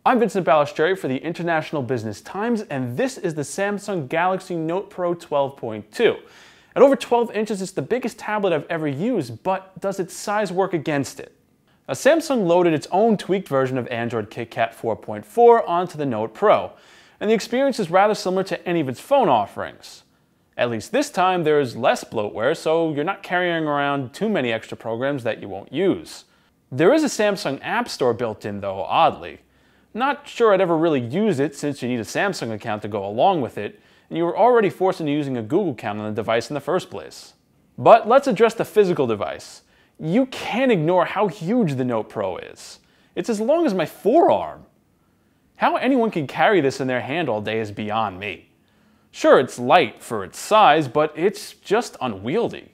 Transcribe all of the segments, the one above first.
I'm Vincent Balistreri for the International Business Times, and this is the Samsung Galaxy Note Pro 12.2. At over 12 inches, it's the biggest tablet I've ever used, but does its size work against it? Now, Samsung loaded its own tweaked version of Android KitKat 4.4 onto the Note Pro, and the experience is rather similar to any of its phone offerings. At least this time, there's less bloatware, so you're not carrying around too many extra programs that you won't use. There is a Samsung App Store built in, though, oddly. Not sure I'd ever really use it since you need a Samsung account to go along with it, and you were already forced into using a Google account on the device in the first place. But let's address the physical device. You can't ignore how huge the Note Pro is. It's as long as my forearm. How anyone can carry this in their hand all day is beyond me. Sure, it's light for its size, but it's just unwieldy.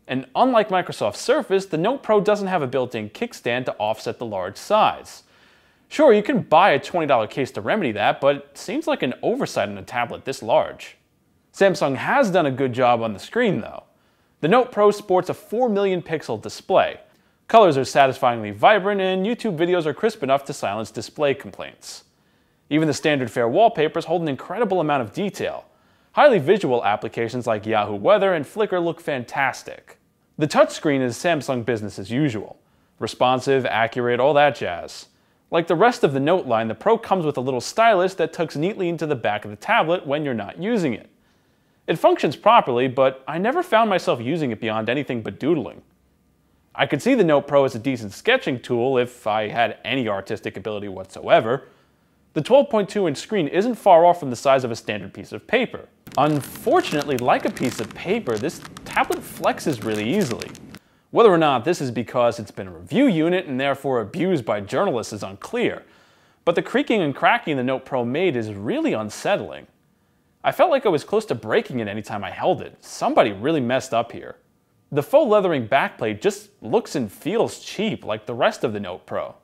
And unlike Microsoft Surface, the Note Pro doesn't have a built-in kickstand to offset the large size. Sure, you can buy a $20 case to remedy that, but it seems like an oversight on a tablet this large. Samsung has done a good job on the screen, though. The Note Pro sports a 4 million pixel display. Colors are satisfyingly vibrant, and YouTube videos are crisp enough to silence display complaints. Even the standard fare wallpapers hold an incredible amount of detail. Highly visual applications like Yahoo Weather and Flickr look fantastic. The touchscreen is Samsung business as usual. Responsive, accurate, all that jazz. Like the rest of the Note line, the Pro comes with a little stylus that tucks neatly into the back of the tablet when you're not using it. It functions properly, but I never found myself using it beyond anything but doodling. I could see the Note Pro as a decent sketching tool if I had any artistic ability whatsoever. The 12.2-inch screen isn't far off from the size of a standard piece of paper. Unfortunately, like a piece of paper, this tablet flexes really easily. Whether or not this is because it's been a review unit and therefore abused by journalists is unclear, but the creaking and cracking the Note Pro made is really unsettling. I felt like I was close to breaking it anytime I held it. Somebody really messed up here. The faux leathering backplate just looks and feels cheap like the rest of the Note Pro.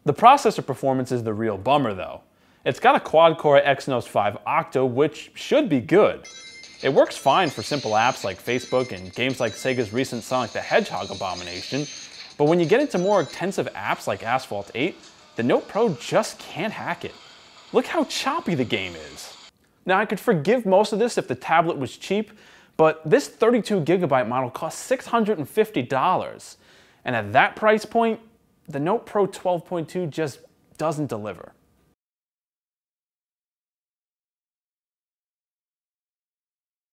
The processor performance is the real bummer though. It's got a quad-core Exynos 5 Octa, which should be good. It works fine for simple apps like Facebook and games like Sega's recent Sonic the Hedgehog abomination, but when you get into more intensive apps like Asphalt 8, the Note Pro just can't hack it. Look how choppy the game is. Now, I could forgive most of this if the tablet was cheap, but this 32GB model costs $650, and at that price point, the Note Pro 12.2 just doesn't deliver.